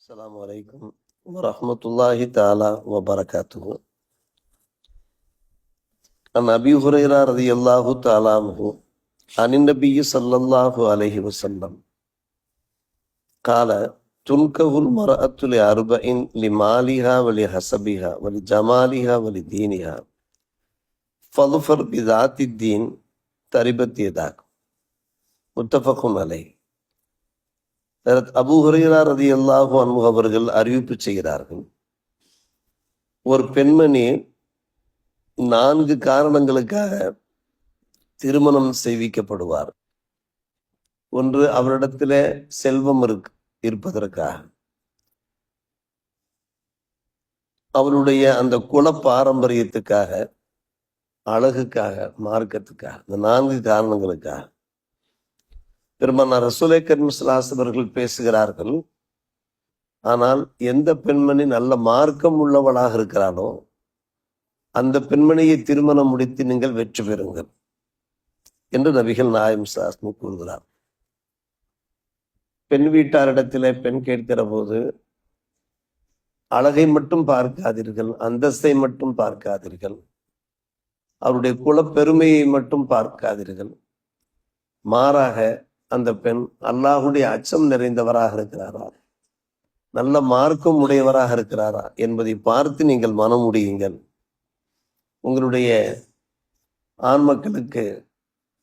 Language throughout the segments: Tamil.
السلام عليكم ورحمة الله تعالى وبركاته. عن أبي هريرة رضي الله تعالى عنه عن النبي صلى الله عليه وسلم قال: تنكه المرأة لأربع: لمالها ولحسبها ولجمالها ولدينها فاظفر بذات الدين تربت يداك. முத்தஃபக் அலைஹ். அபூ ஹுரைரா ரலியல்லாஹு அன்ஹு அவர்கள் அறிவிப்பு செய்கிறார்கள், ஒரு பெண்மணி 4 காரணங்களுக்காக திருமணம் செய்விக்கப்படுவார். ஒன்று, அவரிடத்துல செல்வம் இருப்பதற்காக, அவருடைய அந்த குல பாரம்பரியத்துக்காக, அழகுக்காக, மார்க்கத்துக்காக. இந்த 4 காரணங்களுக்காக பெருமானார் ரசூலே கரீம் ஸல்லல்லாஹு அலைஹி வஸல்லம் அவர்கள் பேசுகிறார்கள், ஆனால் எந்த பெண்மணி நல்ல மார்க்கம் உள்ளவளாக இருக்கிறாளோ அந்த பெண்மணியை திருமணம் முடித்து நீங்கள் வெற்றி பெறுங்கள் என்று நபிகள் நாயகம் ஸல்லல்லாஹு அலைஹி வஸல்லம் கூறுகிறார். பெண் வீட்டாரிடத்திலே பெண் கேட்கிற போது அழகை மட்டும் பார்க்காதீர்கள், அந்தஸ்தை மட்டும் பார்க்காதீர்கள், அவருடைய குலப்பெருமையை மட்டும் பார்க்காதீர்கள். மாறாக அந்த பெண் அல்லாஹுடைய அச்சம் நிறைந்தவராக இருக்கிறாரா, நல்ல மார்க்கம் உடையவராக இருக்கிறாரா என்பதை பார்த்து நீங்கள் மனம் முடியுங்கள். உங்களுடைய ஆண் மக்களுக்கு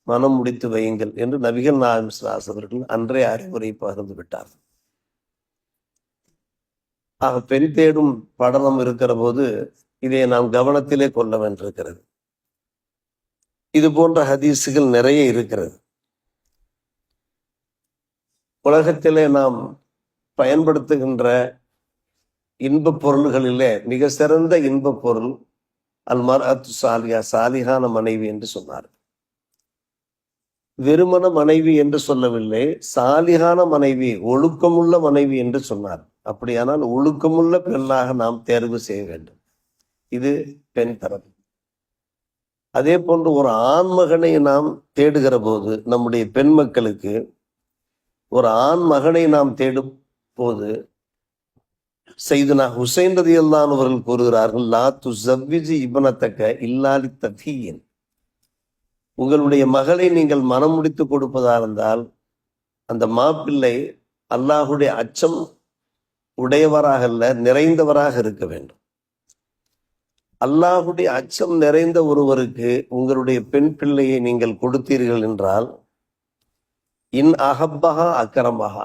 மனம் முடித்து வையுங்கள் என்று நபிகள் நாயகம் ஸல்லல்லாஹு அலைஹி வஸல்லம் அவர்கள் அன்றைய அறிவுரை பகிர்ந்து விட்டார். ஆக பெண் தேடும் படலம் இருக்கிற போது இதை நாம் கவனத்திலே கொள்ள வேண்டியிருக்கிறது. இது போன்ற ஹதீஸுகள் நிறைய இருக்கிறது. உலகத்திலே நாம் பயன்படுத்துகின்ற இன்பப் பொருள்களிலே மிக சிறந்த இன்பப் பொருள் அல்மர்அத்து சாலிஹா, சாலிஹான மனைவி என்று சொன்னார். வெறுமன மனைவி என்று சொல்லவில்லை, சாலிஹான மனைவி, ஒழுக்கமுள்ள மனைவி என்று சொன்னார். அப்படியானால் ஒழுக்கமுள்ள பெண்ணாக நாம் தேர்வு செய்ய வேண்டும். இது பெண் தரப்பு. அதே போன்று ஒரு ஆண் மகனை நாம் தேடுகிற போது, நம்முடைய பெண் மக்களுக்கு ஒரு ஆண் மகனை நாம் தேடும் போது சையதுனா ஹுசைன் ரலியல்லாஹு அன்ஹு அவர்கள் கூறுகிறார்கள், லா துஸவ்விஜி இப்னதக இல்லா லித்தஃபியின். உங்களுடைய மகளை நீங்கள் மனம் முடித்து கொடுப்பதா இருந்தால் அந்த மாப்பிள்ளை அல்லாஹுடைய அச்சம் உடையவராக அல்ல, நிறைந்தவராக இருக்க வேண்டும். அல்லாஹுடைய அச்சம் நிறைந்த ஒருவருக்கு உங்களுடைய பெண் பிள்ளையை நீங்கள் கொடுத்தீர்கள் என்றால், இன் அஹப்பஹா அக்கரமஹா,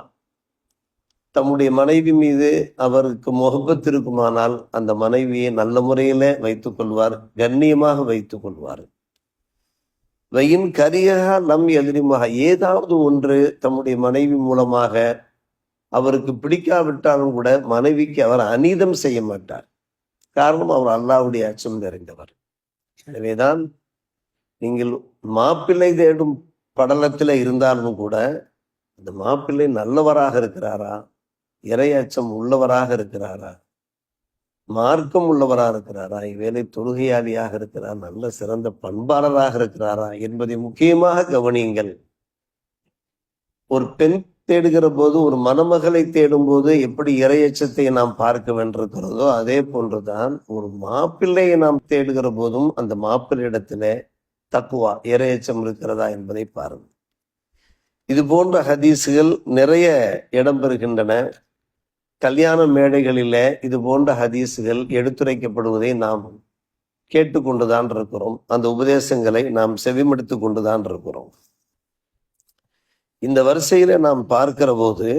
தம்முடைய மனைவி மீது அவருக்கு முஹப்பத் இருக்குமானால் அந்த மனைவியை நல்ல முறையில வைத்துக் கொள்வார், கண்ணியமாக வைத்துக் கொள்வார். வயின் கரியஹா லம் எதிரிமஹா, ஏதாவது ஒன்று தம்முடைய மனைவி மூலமாக அவருக்கு பிடிக்காவிட்டாலும் கூட மனைவிக்கு அவர் அநீதம் செய்ய மாட்டார். காரணம், அவர் அல்லாஹ்வுடைய அச்சம் நிறைந்தவர். எனவேதான் நீங்கள் மாப்பிள்ளை தேடும் படலத்தில் இருந்தாலும் கூட அந்த மாப்பிள்ளை நல்லவராக இருக்கிறாரா, இறை அச்சம் உள்ளவராக இருக்கிறாரா, மார்க்கம் உள்ளவராக இருக்கிறாரா, இவ்வேளை தொழுகையாளியாக இருக்கிறார், நல்ல சிறந்த பண்பாளராக இருக்கிறாரா என்பதை முக்கியமாக கவனியுங்கள். ஒரு பெண் தேடுகிற போது, ஒரு மணமகளை தேடும் போது எப்படி இறையச்சத்தை நாம் பார்க்க வேண்டியிருக்கிறதோ அதே போன்றுதான் ஒரு மாப்பிள்ளையை நாம் தேடுகிற போதும் அந்த மாப்பிள்ளையிடத்துல தக்குவா, இறையச்சம் இருக்கிறதா என்பதை பாருங்கள். இது போன்ற ஹதீஸுகள் நிறைய இடம்பெறுகின்றன. கல்யாண மேடைகளில இது போன்ற ஹதீஸுகள் எடுத்துரைக்கப்படுவதை நாம் கேட்டுக்கொண்டுதான் இருக்கிறோம். அந்த உபதேசங்களை நாம் செவிமடுத்து கொண்டுதான் இருக்கிறோம். இந்த வரிசையில நாம் பார்க்கிற போது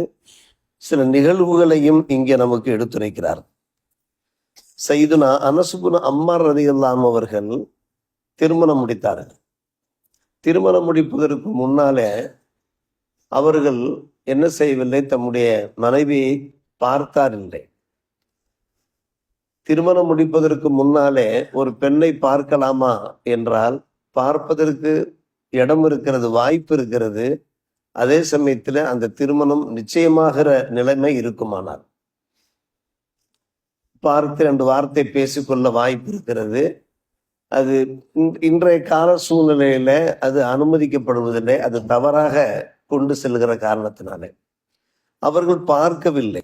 சில நிகழ்வுகளையும் இங்கே நமக்கு எடுத்துரைக்கிறார். சையதுனா அனஸ் இப்னு அம்மார் ரலியல்லாஹு அன்ஹு அவர்கள் திருமணம் முடித்தார்கள். திருமணம் முடிப்பதற்கு முன்னாலே அவர்கள் என்ன செய்யவில்லை, தம்முடைய மனைவியை பார்த்தாரில்லை. திருமணம் முடிப்பதற்கு முன்னாலே ஒரு பெண்ணை பார்க்கலாமா என்றால் பார்ப்பதற்கு இடம் இருக்கிறது, வாய்ப்பு இருக்கிறது. அதே சமயத்தில் அந்த திருமணம் நிச்சயமாகிற நிலைமை இருக்குமானால் பார்த்து 2 வார்த்தை பேசிக்கொள்ள வாய்ப்பு இருக்கிறது. அது இன்றைய கால சூழ்நிலையில அது அனுமதிக்கப்படுவதில்லை. அது தவறாக கொண்டு செல்கிற காரணத்தினாலே அவர்கள் பார்க்கவில்லை.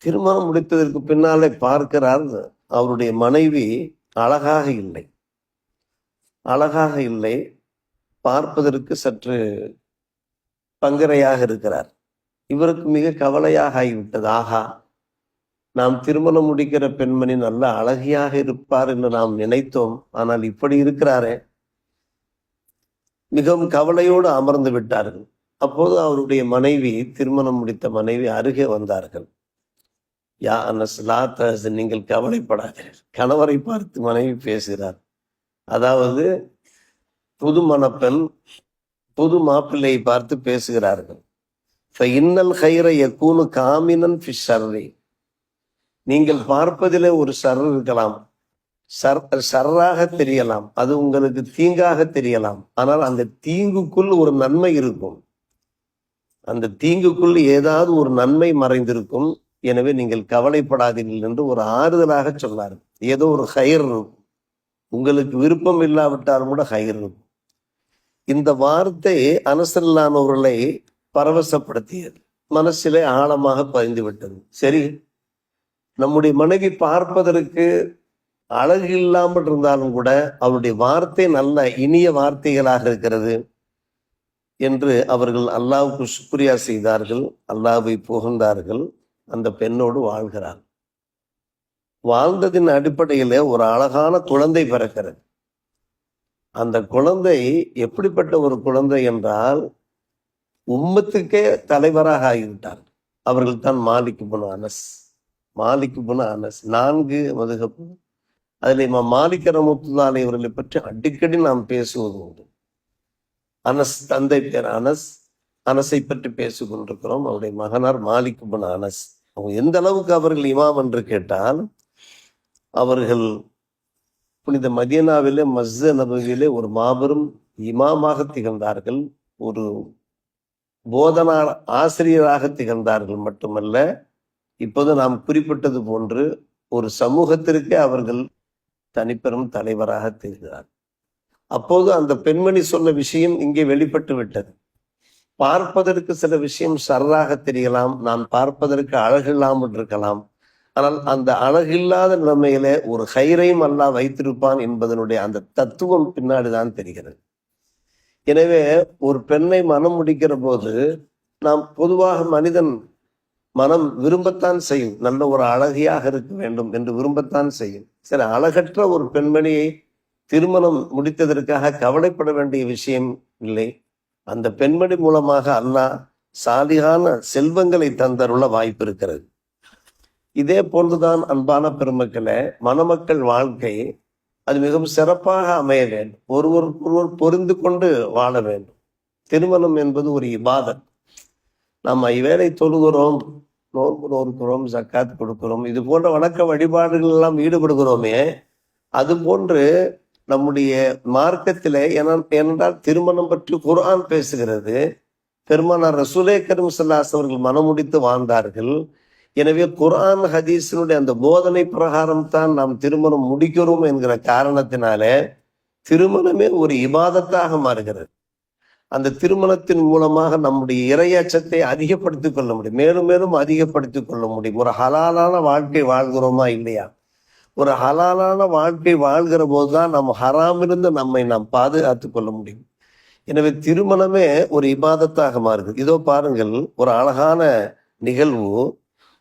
திருமணம் முடித்ததற்கு பின்னாலே பார்க்கிறார், அவருடைய மனைவி அழகாக இல்லை, அழகாக இல்லை, பார்ப்பதற்கு சற்று பங்கரையாக இருக்கிறார். இவருக்கு மிக கவலையாக ஆகிவிட்டது. ஆகா, நாம் திருமணம் முடிக்கிற பெண்மணி நல்ல அழகியாக இருப்பார் என்று நாம் நினைத்தோம், ஆனால் இப்படி இருக்கிறாரே. மிகவும் கவலையோடு அமர்ந்து விட்டார்கள். அப்போது அவருடைய மனைவி, திருமணம் முடித்த மனைவி அருகே வந்தார்கள். யா அனஸ் லா தஹ்சன், நீங்கள் கவலைப்படாதீர்கள். கணவரை பார்த்து மனைவி பேசுகிறார். அதாவது புது மணப்பெண் புது மாப்பிள்ளையை பார்த்து பேசுகிறார்கள். இன்னல் கைர யகூனு காமினன் ஃபி ஷர்ரி, நீங்கள் பார்ப்பதிலே ஒரு ஷர் இருக்கலாம், ஷர்ராக தெரியலாம், அது உங்களுக்கு தீங்காக தெரியலாம், ஆனால் அந்த தீங்குக்குள் ஒரு நன்மை இருக்கும், அந்த தீங்குக்குள் ஏதாவது ஒரு நன்மை மறைந்திருக்கும். எனவே நீங்கள் கவலைப்படாதீர்கள் என்று ஒரு ஆறுதலாக சொன்னார். ஏதோ ஒரு கயிறு இருக்கும், உங்களுக்கு விருப்பம் இல்லாவிட்டாலும் கூட கயிறு இருக்கும். இந்த வார்த்தை அனசல்லானவர்களை பரவசப்படுத்தியது, மனசிலே ஆழமாக பதிந்து விட்டது. சரி, நம்முடைய மனைவி பார்ப்பதற்கு அழகு இல்லாமல் இருந்தாலும் கூட அவருடைய வார்த்தை நல்ல இனிய வார்த்தைகளாக இருக்கிறது என்று அவர்கள் அல்லாஹ்வுக்கு சுக்ரியா செய்தார்கள், அல்லாஹ்வை புகழ்ந்தார்கள். அந்த பெண்ணோடு வாழ்கிறார். வாழ்ந்ததின் அடிப்படையிலே ஒரு அழகான குழந்தை பிறக்கிறது. அந்த குழந்தை எப்படிப்பட்ட ஒரு குழந்தை என்றால், உம்மத்துக்கே தலைவராக ஆகிவிட்டார். அவர்கள் தான் மாலிக் இப்னு அனஸ். மாலிக் இப்னு அனஸ் 4 மதுஹப். அதில் இமாம் மாலிக் ரஹ்மத்துல்லாஹி அலைஹி அவர்களை பற்றி அடிக்கடி நாம் பேசுவது உண்டு. அனஸ் தந்தை பேர் அனஸ், அனஸை பற்றி பேசிக் கொண்டிருக்கிறோம். அவருடைய மகனார் மாலிக் இப்னு அனஸ். அவங்க எந்த அளவுக்கு அவர்கள் இமாம் என்று கேட்டால், அவர்கள் புனித மதீனாவிலே மஸ்ஜித் நபவியிலே ஒரு மாபெரும் இமாமாக திகழ்ந்தார்கள், ஒரு போதனா ஆசிரியராக திகழ்ந்தார்கள். மட்டுமல்ல, இப்போது நாம் குறிப்பிட்டது போன்று ஒரு சமூகத்திற்கே அவர்கள் தனிப்பெரும் தலைவராக திகழ்கிறார். அப்போது அந்த பெண்மணி சொன்ன விஷயம் இங்கே வெளிப்பட்டு விட்டது. பார்ப்பதற்கு சில விஷயம் ஷர்ராக தெரியலாம், நான் பார்ப்பதற்கு அழகில்லாமல் இருக்கலாம், ஆனால் அந்த அழகில்லாத நிலைமையில ஒரு ஹைரையும் அல்லாஹ் வைத்திருப்பான் என்பதனுடைய அந்த தத்துவம் பின்னாடிதான் தெரிகிறது. எனவே ஒரு பெண்ணை மனம் முடிக்கிற போது நாம் பொதுவாக மனிதன் மனம் விரும்பத்தான் செய்யும், நல்ல ஒரு அழகியாக இருக்க வேண்டும் என்று விரும்பத்தான் செய்யும். சரி, அழகற்ற ஒரு பெண்மணியை திருமணம் முடித்ததற்காக கவலைப்பட வேண்டிய விஷயம் இல்லை. அந்த பெண்மணி மூலமாக அல்லாஹ் சாலிகான செல்வங்களை தந்தருள வாய்ப்பு இருக்கிறது. இதே போன்றுதான் அன்பான பெருமக்களே, மணமக்கள் வாழ்க்கை அது மிகவும் சிறப்பாக அமைய வேண்டும், ஒருவருக்கொருவர் பொருந்து கொண்டு வாழ வேண்டும். திருமணம் என்பது ஒரு இபாதத். நாம் இவ்வேளை தொழுகிறோம், நோன்பு நோக்கிறோம், ஜக்காத் கொடுக்கிறோம், இது போன்ற வணக்க வழிபாடுகள் எல்லாம் ஈடுபடுகிறோமே, அது போன்று நம்முடைய மார்க்கத்திலே ஏனென்றால் திருமணம் பற்றி குர்ஆன் பேசுகிறது. பெருமானார் ரசூலே கரீம் ஸல்லல்லாஹு அலைஹி அவர்கள் மனம் முடித்து வாழ்ந்தார்கள். எனவே குர்ஆன் ஹதீஸினுடைய அந்த போதனை பிரகாரம் தான் நாம் திருமணம் முடிக்கிறோம் என்கிற காரணத்தினாலே திருமணமே ஒரு இபாதத்தாக மாறுகிறது. அந்த திருமணத்தின் மூலமாக நம்முடைய இறையச்சத்தை அதிகப்படுத்திக் கொள்ள முடியும், மேலும் மேலும் அதிகப்படுத்திக் கொள்ள முடியும். ஒரு ஹலாலான வாழ்க்கை வாழ்கிறோமா இல்லையா? ஒரு ஹலாலான வாழ்க்கை வாழ்கிற போதுதான் நம்ம ஹராமிலிருந்து நம்மை நாம் பாதுகாத்துக் கொள்ள முடியும். எனவே திருமணமே ஒரு இபாதத்தாக மாறுகிறது. இதோ பாருங்கள், ஒரு அழகான நிகழ்வு.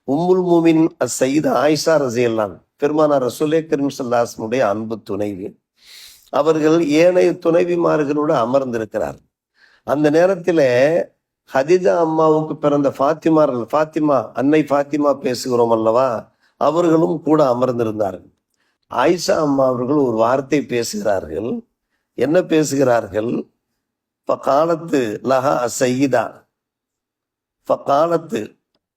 உம்முல் மூமின் அஸ்ஸையிதா ஆயிஷா ரஸியல்லாஹு அன்ஹா, பெருமானார் ரசூலே கரீம் ஸல்லல்லாஹு அலைஹி வஸல்லம் அன்பு துணைவி, அவர்கள் ஏனைய துணைவிமார்களோடு அமர்ந்திருக்கிறார். அந்த நேரத்தில் ஹதீஜா அம்மாவுக்கு பிறந்த ஃபாத்திமா, அன்னை ஃபாத்திமா பேசுகிறோம் அல்லவா, அவர்களும் கூட அமர்ந்திருந்தார்கள். ஆயிஷா அம்மா அவர்கள் ஒரு வார்த்தை பேசுகிறார்கள். என்ன பேசுகிறார்கள்? ஃபகாலத்து லஹா அஸ்ஸையிதா, ஃபகாலத்து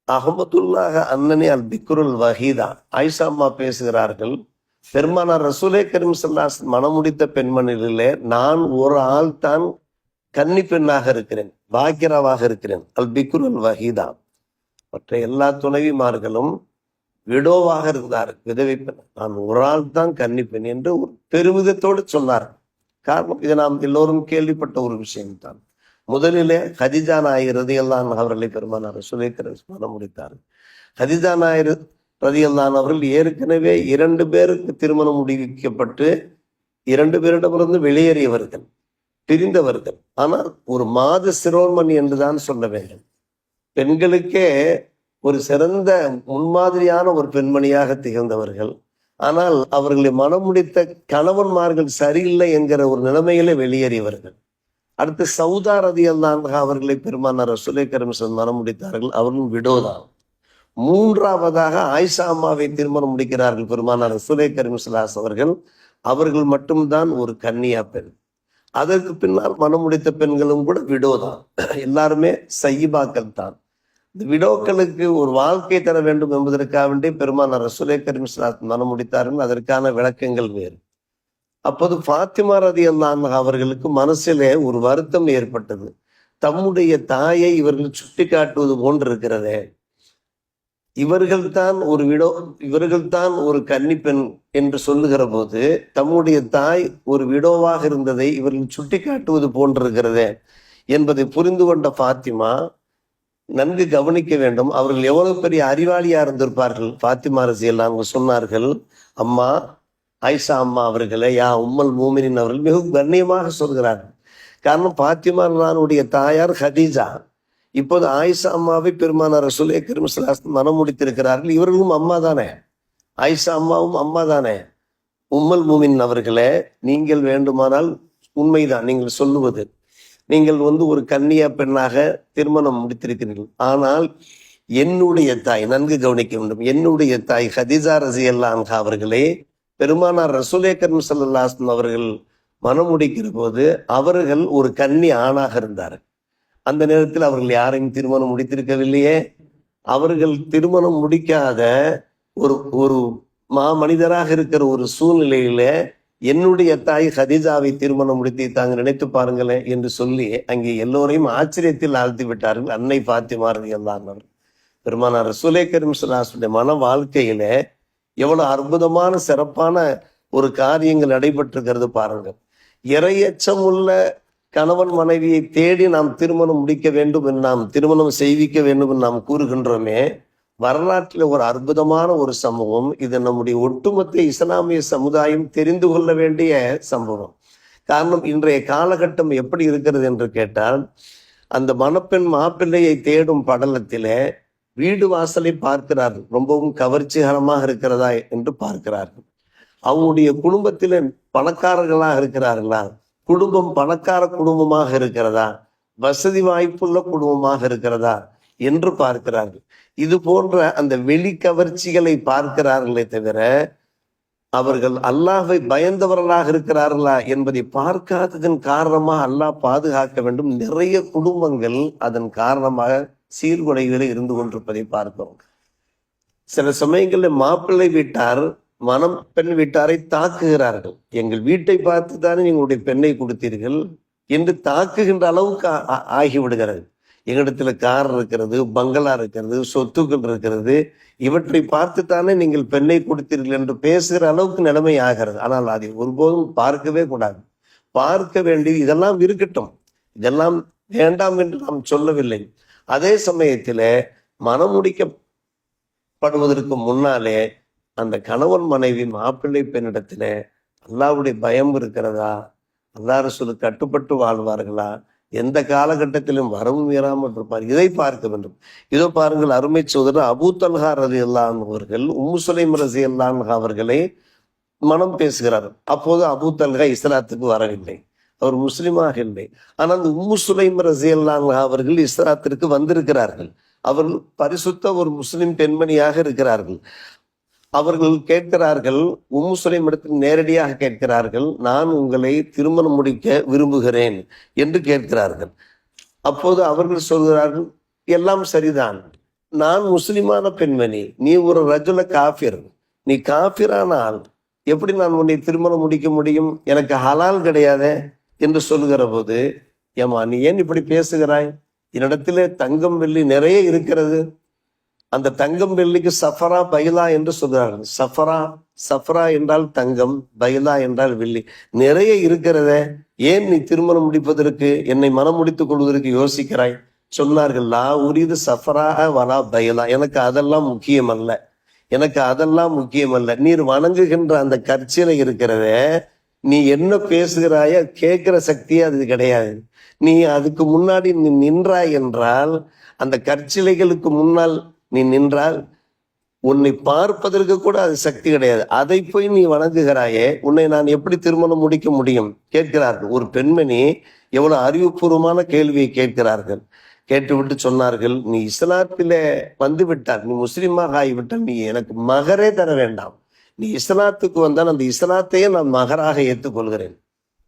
அஹமதுல்லாஹ அன்னனி அல் பிக்ருல் வஹீதா. ஆயிஷா அம்மா பேசுகிறார்கள், பெருமானார் ரசூலே கரீம் ஸல்லல்லாஹு அலைஹி வஸல்லம் மனம் முடித்த பெண்மணிகளிலே நான் ஒரு ஆள் தான் கன்னி பெண்ணாக இருக்கிறேன், பாக்கிராவாக இருக்கிறேன். அல் பிக்ருல் வஹீதா. மற்ற எல்லா துணைவிமார்களும் விடோவாக இருந்தார், விதவை பெண். நான் ஒரு ஆள் தான் கன்னி பெண் என்று ஒரு பெருமிதத்தோடு சொன்னார். காரணம், இதை நாம் எல்லோரும் கேள்விப்பட்ட ஒரு விஷயம்தான். முதலிலே ஹதிஜா நாயர் ரதியல்லான் அவர்களை பெருமானார் ரசூலுல்லாஹி மனம் முடித்தார். ஹதிஜா நாயர் ரதியல்லான் அவர்கள் ஏற்கனவே 2 பேருக்கு திருமணம் முடிக்கப்பட்டு 2 பேரிடமிருந்து வெளியேறியவர்கள், பிரிந்தவர்கள். ஆனால் ஒரு மாத சிரோன்மணி என்றுதான் சொல்ல வேண்டும். பெண்களுக்கே ஒரு சிறந்த முன்மாதிரியான ஒரு பெண்மணியாக திகழ்ந்தவர்கள். ஆனால் அவர்களை மனம் முடித்த கணவன்மார்கள் சரியில்லை என்கிற ஒரு நிலைமையிலே வெளியேறியவர்கள். அடுத்து சௌதா ரதியல்லாஹு அவர்களை பெருமானார் ரசூலுல்லாஹி கரீம் மனம் முடித்தார்கள். அவர்களும் விடோதான். 3ஆவதாக ஆயிஷா அம்மாவை திருமணம் முடிக்கிறார்கள் பெருமானார் ரசூலுல்லாஹி கரீம் அவர்கள். அவர்கள் மட்டும்தான் ஒரு கன்னியா பெண். அதற்கு பின்னால் மனம் முடித்த பெண்களும் கூட விடோதான். எல்லாருமே சையிபாக்கள் தான். இந்த விடோக்களுக்கு ஒரு வாழ்க்கை தர வேண்டும் என்பதற்காக வேண்டி பெருமானார் ரசூலுல்லாஹி கரீம் மனம் முடித்தார்கள். அதற்கான விளக்கங்கள் வேறு. அப்போது ஃபாத்திமா ரலியல்லாஹு அன்ஹா அவர்களுக்கு மனசிலே ஒரு வருத்தம் ஏற்பட்டது. தம்முடைய தாயை இவர்கள் சுட்டி காட்டுவது போன்று இருக்கிறதே, இவர்கள்தான் ஒரு கன்னி பெண் என்று சொல்லுகிற போது தம்முடைய தாய் ஒரு விடோவாக இருந்ததை இவர்கள் சுட்டி காட்டுவது போன்றிருக்கிறதே என்பதை புரிந்து கொண்ட ஃபாத்திமா நன்கு கவனிக்க வேண்டும். அவர்கள் எவ்வளவு பெரிய அறிவாளியா இருந்திருப்பார்கள். ஃபாத்திமா ரலியல்லாஹு சொன்னார்கள், அம்மா ஆயிஷா அம்மா அவர்களை யா உம்மல் மூமினின் அவர்கள் மிக கண்ணியமாக சொல்கிறார்கள். காரணம், ஃபாத்திமா நானுடைய தாயார் ஹதீஜா. இப்போது ஆயிஷா அம்மாவை பெருமானார் ரசூலுல்லாஹி கரீம் மனம் முடித்திருக்கிறார்கள். இவர்களும் அம்மா தானே, ஆயிஷா அம்மாவும் அம்மா தானே. உம்மல் மூமின் அவர்களே, நீங்கள் வேண்டுமானால் உண்மைதான் நீங்கள் சொல்லுவது, நீங்கள் ஒரு கன்னியா பெண்ணாக திருமணம் முடித்திருக்கிறீர்கள். ஆனால் என்னுடைய தாய், நன்கு கவனிக்க வேண்டும், என்னுடைய தாய் ஹதீஜா ரலியல்லாஹு அன்ஹா அவர்களே பெருமானார் ரசூலுல்லாஹி கரீம் ஸல்லல்லாஹு அலைஹி வஸல்லம் அவர்கள் மனம் முடிக்கிற போது அவர்கள் ஒரு கன்னி ஆணாக இருந்தார். அந்த நேரத்தில் அவர்கள் யாரையும் திருமணம் முடித்திருக்கவில்லையே. அவர்கள் திருமணம் முடிக்காத ஒரு மனிதராக இருக்கிற ஒரு சூழ்நிலையில என்னுடைய தாய் ஹதீஜாவை திருமணம் முடித்தாங்க, நினைத்து பாருங்களேன் என்று சொல்லி அங்கே எல்லோரையும் ஆச்சரியத்தில் ஆழ்த்தி விட்டார்கள். அன்னை ஃபாத்திமா ரலியல்லாஹு அன்ஹா பெருமானார் ரசூலுல்லாஹி கரீம் ஸல்லல்லாஹு அலைஹி வஸல்லம் மன வாழ்க்கையில எவ்வளவு அற்புதமான சிறப்பான ஒரு காரியங்கள் நடைபெற்றிருக்கிறது பாருங்கள். இறையச்சம் உள்ள கணவன் மனைவியை தேடி நாம் திருமணம் முடிக்க வேண்டும் என்று, நாம் திருமணம் செய்விக்க வேண்டும் என்று நாம் கூறுகின்றோமே, வரலாற்றில் ஒரு அற்புதமான ஒரு சம்பவம் இது. நம்முடைய ஒட்டுமொத்த இஸ்லாமிய சமுதாயம் தெரிந்து கொள்ள வேண்டிய சம்பவம். காரணம், இன்றைய காலகட்டம் எப்படி இருக்கிறது என்று கேட்டால், அந்த மணப்பெண் மாப்பிள்ளையை தேடும் படலத்திலே வீடு வாசலை பார்க்கிறார்கள், ரொம்பவும் கவர்ச்சிகரமாக இருக்கிறதா என்று பார்க்கிறார்கள். அவங்களுடைய குடும்பத்தில பணக்காரர்களாக இருக்கிறார்களா, குடும்பம் பணக்கார குடும்பமாக இருக்கிறதா, வசதி வாய்ப்புள்ள குடும்பமாக இருக்கிறதா என்று பார்க்கிறார்கள். இது போன்ற அந்த வெளி கவர்ச்சிகளை பார்க்கிறார்களே தவிர அவர்கள் அல்லாஹ்வை பயந்தவர்களாக இருக்கிறார்களா என்பதை பார்க்காததன் காரணமாக அல்லாஹ் பாதுகாக்க வேண்டும். நிறைய குடும்பங்கள் அதன் காரணமாக சீர்குலைகளை இருந்து கொண்டிருப்பதை பார்க்கிறோம். சில சமயங்களில் மாப்பிள்ளை வீட்டார் பெண் வீட்டாரை தாக்குகிறார்கள். எங்கள் வீட்டை பார்த்து தானே எங்களுடைய பெண்ணை கொடுத்தீர்கள் என்று தாக்குகின்ற அளவுக்கு ஆகிவிடுகிறது. எங்களிடத்துல கார் இருக்கிறது, பங்களா இருக்கிறது, சொத்துக்கள் இருக்கிறது, இவற்றை பார்த்து தானே நீங்கள் பெண்ணை கொடுத்தீர்கள் என்று பேசுகிற அளவுக்கு நிலைமை ஆகிறது. ஆனால் அதை ஒருபோதும் பார்க்கவே கூடாது. பார்க்க வேண்டியது இதெல்லாம் இருக்கட்டும், இதெல்லாம் வேண்டாம் என்று நாம் சொல்லவில்லை. அதே சமயத்துல மனம் முடிக்கப்படுவதற்கு முன்னாலே அந்த கணவன் மனைவி மாப்பிள்ளை பெண்ணிடத்துல அல்லாஹ்வுடைய பயம் இருக்கிறதா, அல்லாஹ் ரசூலுக்கு கட்டுப்பட்டு வாழ்வார்களா, எந்த காலகட்டத்திலும் வரவும் மீறாமல் இருப்பார், இதை பார்க்க வேண்டும். இதோ பாருங்கள், அருமை சகோதரர் அபூ தல்ஹா ரலியல்லாஹு அன்ஹு அவர்கள் உம்மு சுலைம் ரலியல்லாஹு அன்ஹா அவர்களை மனம் பேசுகிறார். அப்போது அபூ தல்ஹா இஸ்லாத்துக்கு வரவில்லை, அவர் முஸ்லிமாக இல்லை. ஆனால் உம்மு சுலைம் ரலியல்லாஹு அன்ஹா அவர்கள் இஸ்லாத்திற்கு வந்திருக்கிறார்கள். அவர்கள் பரிசுத்த ஒரு முஸ்லிம் பெண்மணியாக இருக்கிறார்கள். அவர்கள் கேட்கிறார்கள், உம்மு சுலைம் இடத்தில் நேரடியாக கேட்கிறார்கள், நான் உங்களை திருமணம் முடிக்க விரும்புகிறேன் என்று கேட்கிறார்கள். அப்போது அவர்கள் சொல்கிறார்கள், எல்லாம் சரிதான், நான் முஸ்லிமான பெண்மணி, நீ ஒரு ரஜுல காஃபிர், நீ காஃபிரானால் எப்படி நான் உன்னை திருமணம் முடிக்க முடியும், எனக்கு ஹலால் கிடையாதே என்று சொல்லுகிற போது, ஏமா நீ ஏன் இப்படி பேசுகிறாய், என்னிடத்திலே தங்கம் வெள்ளி நிறைய இருக்கிறது, அந்த தங்கம் வெள்ளிக்கு சஃபரா பைலா என்று சொல்கிறார்கள். சஃபரா என்றால் தங்கம், பைலா என்றால் வெள்ளி, நிறைய இருக்கிறதே, ஏன் நீ திருமணம் முடிப்பதற்கு, என்னை மனம் முடித்துக் கொள்வதற்கு யோசிக்கிறாய்? சொன்னார்கள், லா உரிது சஃபராக வலா பயலா, எனக்கு அதெல்லாம் முக்கியம் அல்ல, எனக்கு அதெல்லாம் முக்கியம் அல்ல. நீர் வணங்குகின்ற அந்த கற்சிலை இருக்கிறத, நீ என்ன பேசுகிறாயோ கேட்கிற சக்தியே அது கிடையாது. நீ அதுக்கு முன்னாடி நீ நின்றாய் என்றால், அந்த கற்சிலைகளுக்கு முன்னால் நீ நின்றால் உன்னை பார்ப்பதற்கு கூட அது சக்தி கிடையாது. அதை போய் நீ வணங்குகிறாயே, உன்னை நான் எப்படி திருமணம் முடிக்க முடியும் கேட்கிறார்கள். ஒரு பெண்மணி எவ்வளவு அறிவுபூர்வமான கேள்வியை கேட்கிறார்கள். கேட்டுவிட்டு சொன்னார்கள், நீ இஸ்லாத்திலே வந்து விட்டால், நீ முஸ்லீமாக ஆகிவிட்டால், நீ எனக்கு மகரே தர வேண்டாம். நீ இஸ்லாத்துக்கு வந்தால் அந்த இஸ்லாத்தையே நான் மகராக ஏற்றுக்கொள்கிறேன்.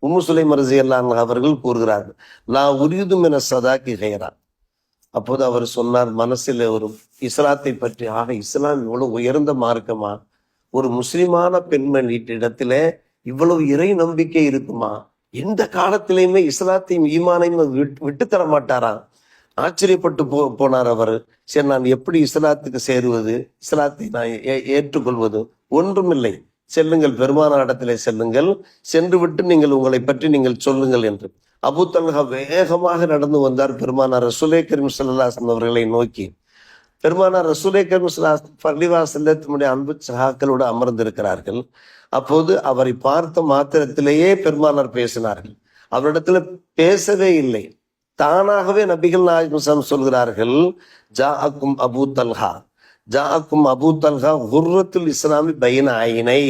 உம்மு சுலைம் ரலியல்லாஹு அன்ஹா அவர்கள் கூறுகிறார்கள், லா உரிது மின ஸதாக்கி கைரா. அப்போது அவர் சொன்னார், மனசில் ஒரு இஸ்லாத்தை பற்றி, ஆக இஸ்லாம் இவ்வளவு உயர்ந்த மார்க்கமா, ஒரு முஸ்லிமான பெண்மணியிடத்துல இவ்வளவு இறை நம்பிக்கை இருக்குமா, எந்த காலத்திலையுமே இஸ்லாத்தையும் ஈமானையும் விட்டு தர மாட்டாராம். ஆச்சரியப்பட்டு போனார் அவர். சரி, நான் எப்படி இஸ்லாத்துக்கு சேருவது, இஸ்லாத்தை நான் ஏற்றுக்கொள்வது? ஒன்றுமில்லை, செல்லுங்கள், பெருமானார் இடத்திலே செல்லுங்கள், சென்று விட்டு நீங்கள் உங்களை பற்றி நீங்கள் சொல்லுங்கள் என்று. அபூ தல்ஹா வேகமாக நடந்து வந்தார் பெருமானார் ரசூலே கரீம் ஸல்லல்லாஹு அலைஹி வஸல்லம் அவர்களை நோக்கி. பெருமானார் ரசூலே கரீம் ஸல்லல்லாஹு அலைஹி வஸல்லம் பள்ளிவாசல்ல தம்முடைய அன்பு சகாக்களோடு அமர்ந்திருக்கிறார்கள். அப்போது அவரை பார்த்த மாத்திரத்திலேயே பெருமானார் பேசினார்கள். அவரிடத்துல பேசவே இல்லை, தானாகவே நபிகள் நாயகம் சொல்கிறார்கள், ஜாஅக்கும் அபூ தல்ஹா, ஜாஅக்கும் அபூ தல்ஹா குர்ரத்துல் இஸ்லாமி பைன ஐனை.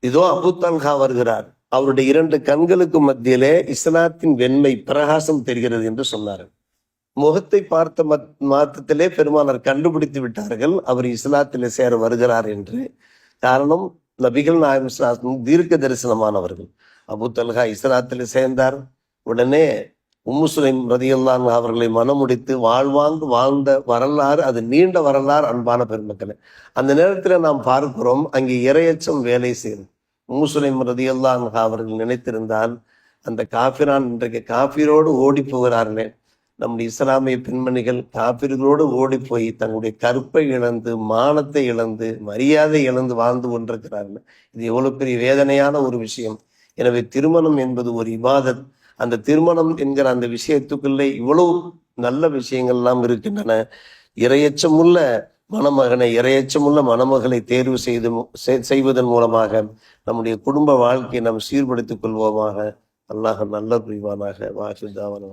இதோ அபூ தல்ஹா வருகிறார், அவருடைய இரண்டு கண்களுக்கு மத்தியிலே இஸ்லாத்தின் வெண்மை பிரகாசம் தெரிகிறது என்று சொன்னார்கள். முகத்தை பார்த்த மாற்றத்திலே பெருமானார் கண்டுபிடித்து விட்டார்கள் அவர் இஸ்லாத்திலே சேர வருகிறார் என்று. காரணம், நபிகள் நாயகம் தீர்க்க தரிசனமானவர்கள். அபூ தல்ஹா இஸ்லாத்திலே சேர்ந்தார். உடனே உம்மு சுலைம் ரலியல்லாஹு அன்ஹா அவர்களை மனமுடித்து வாழ்வாங்கு வாழ்ந்த வரலாறு, அது நீண்ட வரலாறு. அன்பான பெருமக்களே, அந்த நேரத்தில் நாம் பார்க்கிறோம், அங்கே இரையச்சம் வேலை செய்யும். உம்மு சுலைம் ரலியல்லாஹு அன்ஹா அவர்கள் நினைத்திருந்தால், அந்த காஃபிரான் இன்றைக்கு காஃபிரோடு ஓடி போகிறார்களே, நம்முடைய இஸ்லாமிய பெண்மணிகள் காஃபிர்களோடு ஓடி போய் தங்களுடைய கற்பை இழந்து, மானத்தை இழந்து, மரியாதை இழந்து வாழ்ந்து கொண்டிருக்கிறார்கள். இது எவ்வளவு பெரிய வேதனையான ஒரு விஷயம். எனவே திருமணம் என்பது ஒரு இபாதத். அந்த திருமணம் என்கிற அந்த விஷயத்துக்குள்ளே இவ்வளவு நல்ல விஷயங்கள் எல்லாம் இருக்கின்றன. இரையச்சமுள்ள மணமகனை, இரையச்சமுள்ள மணமகளை தேர்வு செய்வதன் மூலமாக நம்முடைய குடும்ப வாழ்க்கையை நாம் சீர்படுத்திக் கொள்வோமாக. அல்லாஹ் நல்ல புரிவானாக. வாஹிர் தாவானா.